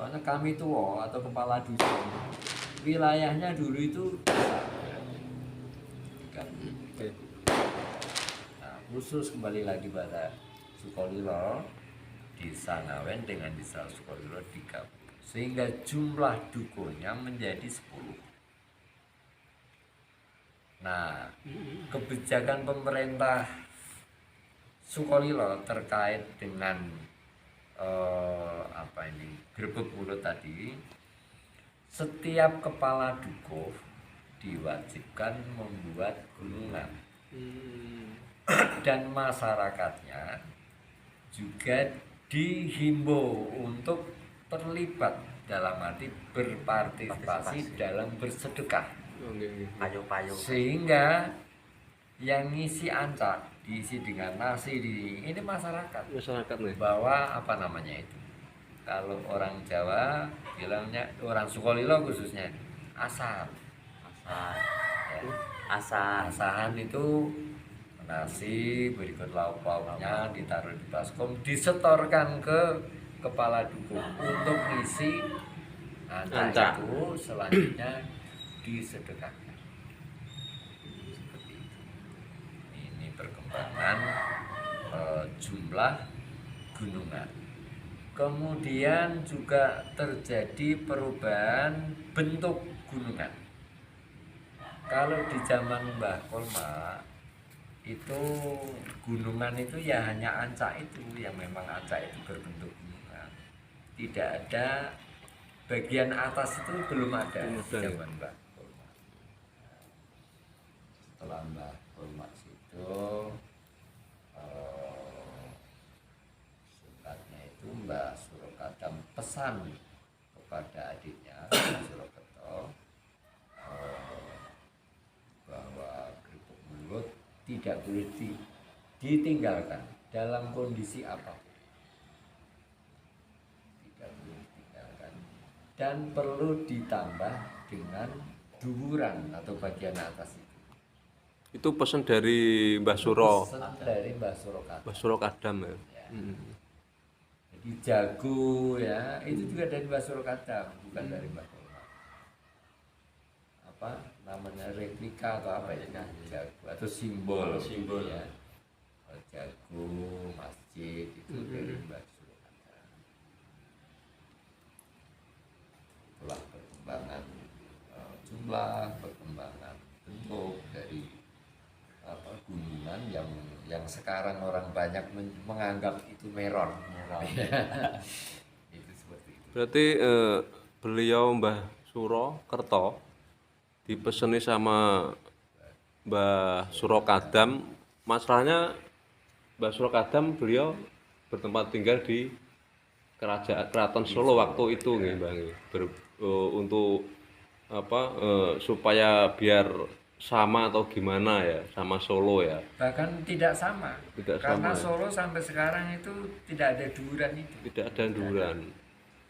Karena Kami Tuo atau kepala dusun, wilayahnya dulu itu nah, khusus kembali lagi pada Sukolilo, desa Ngawen dengan desa Sukolilo digabung, sehingga jumlah dukuhnya menjadi 10. Nah, kebijakan pemerintah Sukolilo terkait dengan Grebeg Mulut tadi, setiap kepala dukuh diwajibkan membuat gunungan, dan masyarakatnya juga dihimbau untuk terlibat dalam arti berpartisipasi dalam bersedekah, payo-payo. sehingga yang ngisi ancak diisi dengan nasi ini masyarakat Masyarakat nih. bahwa apa namanya itu, kalau orang Jawa bilangnya, orang Sukolilo khususnya asar. Ya. Asahan itu nasi berikut lauk pauknya ditaruh di baskom, disetorkan ke kepala dukuh untuk isi ancak itu, selanjutnya disedekahkan. Seperti itu. Ini perkembangan jumlah gunungan. Kemudian juga terjadi perubahan bentuk gunungan. Kalau di zaman Mbah Kolma itu gunungan itu ya hanya ancak itu, yang memang ancak itu berbentuk gunungan. Tidak ada bagian atas, itu belum ada di zaman Mbah Kolma. Setelah Mbah Kolma itu singkatnya itu Mbah Surokadam pesan kepada adiknya Mbah Suroketo bahwa Grebeg Mulut tidak boleh ditinggalkan dalam kondisi apapun, tidak boleh ditinggalkan, dan perlu ditambah dengan duhuran atau bagian atas itu. Itu pesan dari Mbah Suro. Pesan dari Mbah Surokadam. Mbah Suro Kadam ya. Ya. Jadi jago ya, itu juga dari Mbah Surakadam, bukan dari Mbah Kolma. Apa namanya, replika atau apa ya, jago atau simbol ya. Jago masjid itu dari Mbah Surakadam. Itulah perkembangan jumlah, perkembangan bentuk dari gunungan yang sekarang orang banyak menganggap itu meron. Itu seperti itu. Berarti beliau Mbah Surakerta dipeseni sama Mbah Surakadam. Masalahnya Mbah Surakadam beliau bertempat tinggal di Keraton Solo waktu itu nggih Mbah, untuk apa supaya biar sama atau gimana ya sama Solo ya. Bahkan tidak sama. Karena Solo sampai sekarang itu tidak ada duran itu. Tidak ada duran.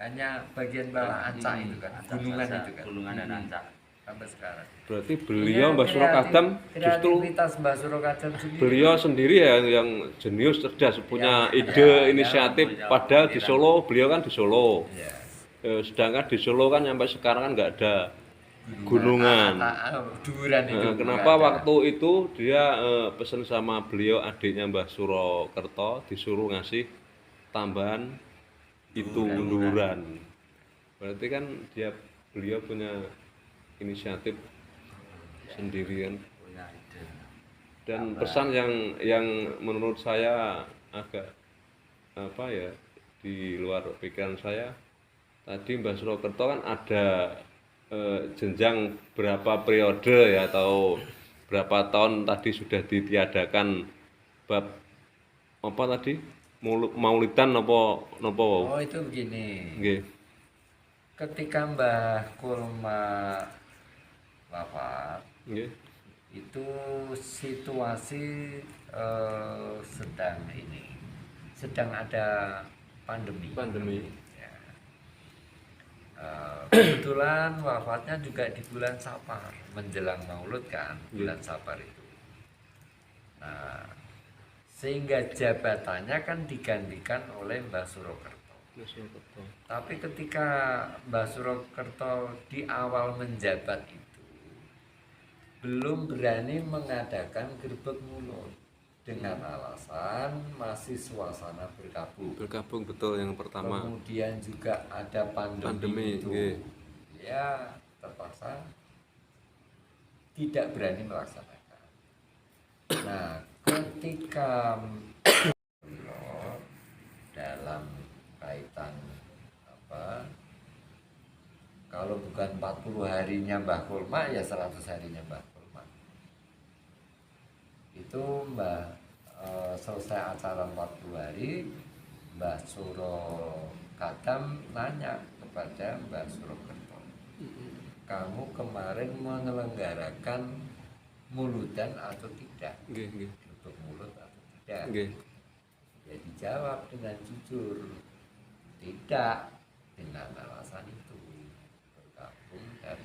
Hanya bagian bawah Ancak itu kan, gunungan itu kan. Gunungan dan Ancak. Sampai sekarang. Berarti beliau Mbah Surakadam justru Mbah Surakadam sendiri. Beliau sendiri ya yang jenius, cerdas, punya ide, inisiatif. Padahal di Solo, beliau kan di Solo. Sedangkan di Solo kan sampai sekarang kan nggak ada gunungan. Duran itu. Kenapa waktu itu dia pesen sama beliau adiknya Mbah Surakerta disuruh ngasih tambahan itu duran. Berarti kan beliau punya inisiatif sendirian. Dan pesan yang menurut saya agak apa ya di luar pikiran saya, tadi Mbah Surakerta kan ada jenjang berapa periode ya atau berapa tahun tadi sudah ditiadakan bab apa tadi maulidan apa Oh itu begini. Nggih. Ketika Mbah Kolma wafat, Nggih. itu situasi sedang ada pandemi. Ya. Kebetulan wafatnya juga di bulan Sapar, menjelang Maulud kan, bulan Sapar itu. Nah, sehingga jabatannya kan digantikan oleh Mbah Surakerta. Tapi ketika Mbah Surakerta di awal menjabat itu belum berani mengadakan gerbek mulut dengan alasan masih suasana berkabung. Berkabung betul yang pertama. Kemudian juga ada pandemi itu. Ya, terpaksa tidak berani melaksanakan. Nah, ketika dalam kaitan apa, kalau bukan 40 harinya Mbah Kolma ya 100 harinya Mbah Kolma itu selesai acara 40 hari, Mbah Surakadam nanya kepada Mbah Surakerta, kamu kemarin menyelenggarakan muludan atau tidak? Untuk mulut atau tidak? Ya dijawab dengan jujur, tidak, dengan alasan itu bergabung dan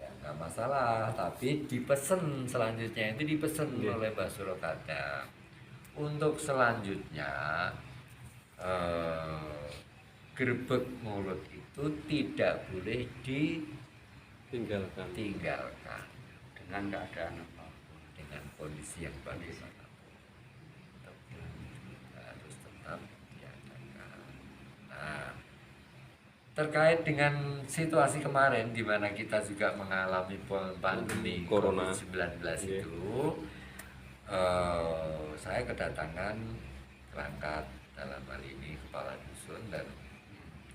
ya nggak masalah. Tapi dipesen selanjutnya itu oleh Mbah Surakadam untuk selanjutnya gerbek mulut itu tidak boleh ditinggalkan dengan keadaan apa, dengan kondisi yang bagaimana harus tetap diadakan. Nah, terkait dengan situasi kemarin di mana kita juga mengalami pandemi COVID-19 itu, saya kedatangan perangkat dalam hal ini kepala dusun dan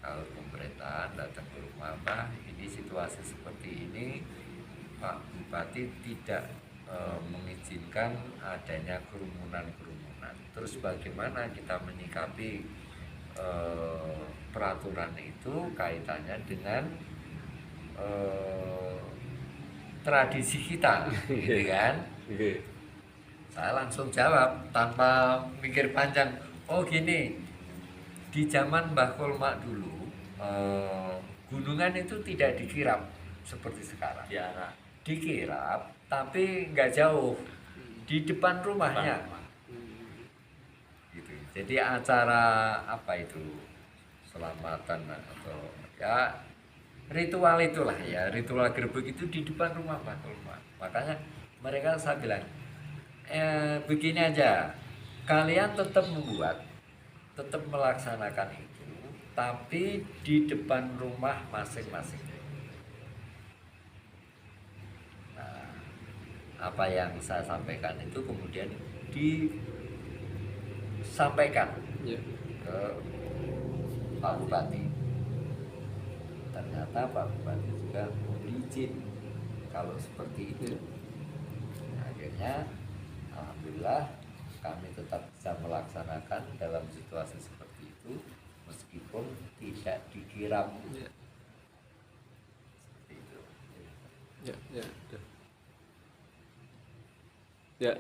kalau pemerintahan datang ke rumah Mbah, ini situasi seperti ini, Pak Bupati tidak mengizinkan adanya kerumunan. Terus bagaimana kita menyikapi peraturan itu kaitannya dengan tradisi kita, gitu kan? Saya langsung jawab tanpa mikir panjang. Oh gini, di zaman Mbah Kolma dulu gunungan itu tidak dikirap seperti sekarang. Dikirap, tapi nggak jauh di depan rumahnya. Jadi acara apa itu, selamatan atau ya ritual itulah ya, ritual gerbek itu di depan rumah Pak Tulma. Makanya mereka saya bilang, begini aja, kalian tetap membuat, tetap melaksanakan itu, tapi di depan rumah masing-masing. Nah, apa yang saya sampaikan itu kemudian disampaikan Ya. ke Pak Bupati. Ternyata Pak Bupati juga izin kalau seperti itu. Nah, akhirnya alhamdulillah kami tetap bisa melaksanakan dalam situasi seperti itu meskipun tidak dikira Ya. seperti itu. Ya, ya, ya. Ya.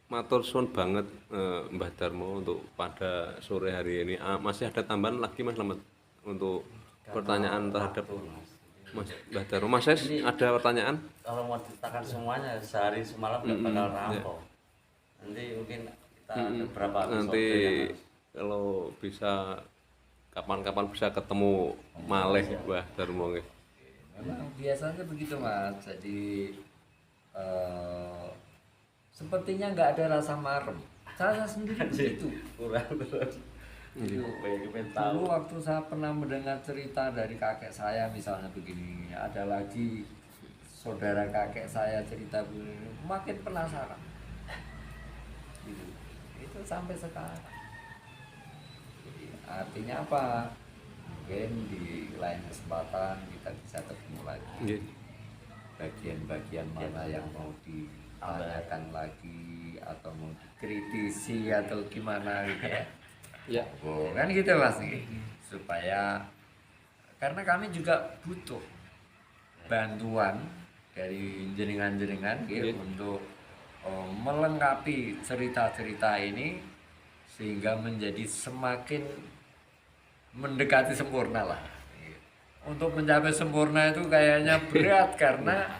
Matur suwun banget Mbah Darmo untuk pada sore hari ini. Masih ada tambahan lagi Mas Slamet untuk pertanyaan terhadap Mas Mbah Darmo. Mas Ses, ada pertanyaan? Kalau mau diceritakan semuanya sehari semalam nggak bakal rampung. Nanti mungkin kita ada beberapa Nanti episode yang kalau bisa kapan-kapan bisa ketemu malih Mbah Darmo nggih. Memang biasanya begitu Mas. Jadi sepertinya nggak ada rasa marem. Saya sendiri begitu. kurang terus. Itu Pengen dulu tahu. waktu saya pernah mendengar cerita dari kakek saya misalnya begini, ada lagi saudara kakek saya cerita begini, makin penasaran. Gitu. Itu sampai sekarang. Jadi, artinya apa? Mungkin di lain kesempatan kita bisa ketemu lagi. Nggih. Bagian-bagian mana yang mau ditanyakan lagi atau mau dikritisi atau gimana gitu ya. Ya. Oh, kan gitu Mas nih. Supaya karena kami juga butuh bantuan dari jenengan-jenengan gitu, untuk melengkapi cerita-cerita ini sehingga menjadi semakin mendekati sempurna lah. Untuk mencapai sempurna itu kayaknya berat karena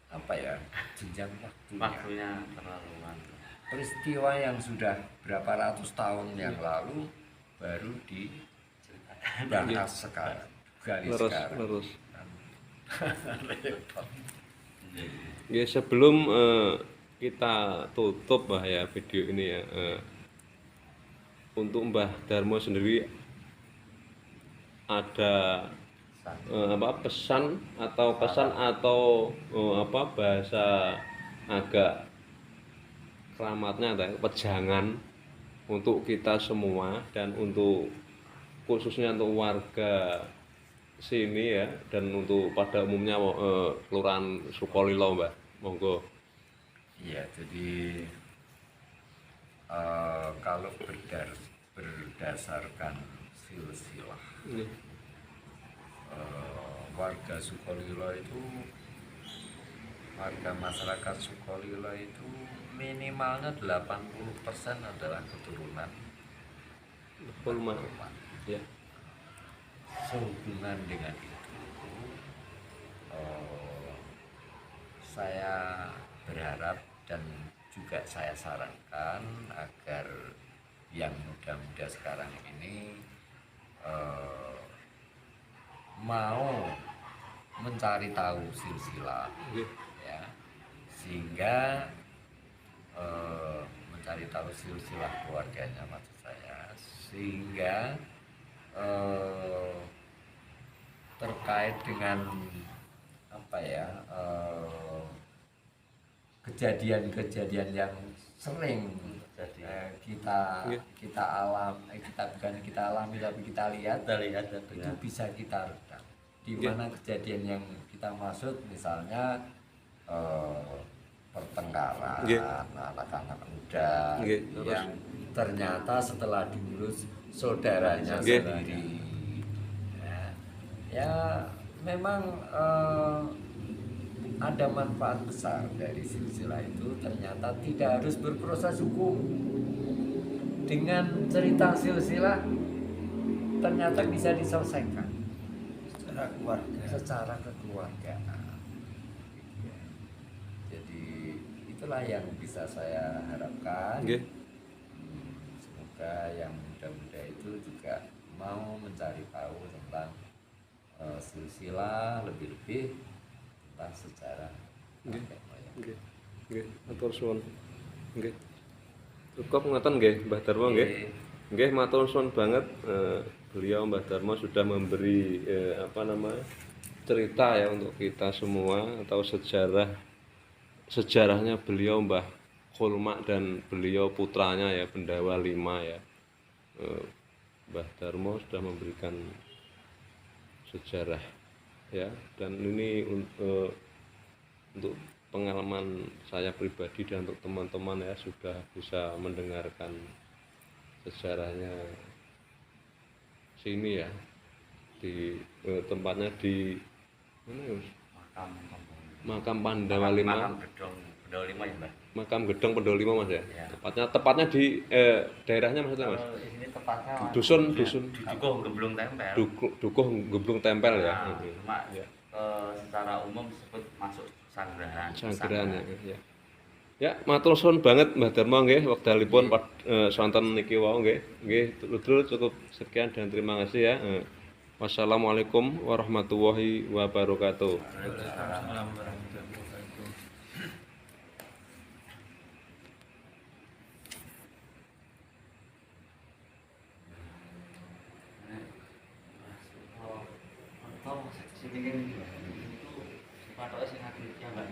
apa ya, jenjang Waktunya terlalu lama. peristiwa yang sudah berapa ratus tahun yang lalu baru dibahas sekarang, gali sekarang. Lurus. Ya, sebelum kita tutup Mbah ya video ini ya, untuk Mbah Darmo sendiri ada pesan atau bahasa agak keramatnya atau pejangan untuk kita semua dan untuk khususnya untuk warga sini ya, dan untuk pada umumnya Kelurahan Sukolilo Mbak, monggo. Iya, jadi kalau berdasarkan silsilah warga Sukolilo itu, warga masyarakat Sukolilo itu minimalnya 80% adalah keturunan Pulma. Roman. Ya. Sehubungan dengan itu, saya berharap dan juga saya sarankan agar yang muda-muda sekarang ini mau mencari tahu silsilah, ya, sehingga mencari tahu silsilah keluarganya maksud saya, sehingga terkait dengan apa ya, kejadian-kejadian yang sering kita alami tapi kita lihat itu bisa kita redam. Di mana kejadian yang kita maksud misalnya pertengkaran anak-anak muda yang ternyata setelah diurus saudaranya sendiri, ya memang ada manfaat besar dari silsilah itu. Ternyata tidak harus berproses hukum. Dengan cerita silsilah ternyata bisa diselesaikan secara kekeluargaan. Jadi itulah yang bisa saya harapkan. semoga yang muda-muda itu juga mau mencari tahu tentang silsilah, lebih-lebih tentang sejarah kakek moyang. Nggih. Nggih, matur suwun. Nggih. Cukup ngoten nggih, Mbah Darmo nggih. Nggih, matur suwun banget. Beliau Mbah Darmo sudah memberi cerita ya untuk kita semua atau sejarahnya beliau Mbah Khulmak dan beliau putranya ya Bendawa 5 ya. Mbah Darmo sudah memberikan sejarah ya, dan ini untuk pengalaman saya pribadi dan untuk teman-teman ya sudah bisa mendengarkan sejarahnya sini ya, di tempatnya di mana ya? Makam Pandawa 5. Makam Gedong Pandawa 5 ya, Mbak. Makam Gedong Pandawa 5 Mas ya. Ya. Tepatnya di daerahnya maksudnya Mas. Kalau ini tepatnya Dusun Dukuh Gemblung Tempel. Dukuh Gemblung Tempel ya. Nah, cuma secara umum disebut masuk Sanggerahan. Sanggerahan ya. Ya, matur suwun banget Mbah Darmo nggih wekdalipun sonten niki wau nggih. Nggih, Ludrul cukup sekian dan terima kasih ya. Wassalamualaikum warahmatullahi wabarakatuh. Sini kan itu patoknya sing akhirnya Mbak.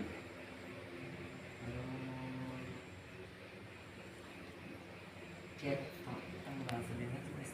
Cek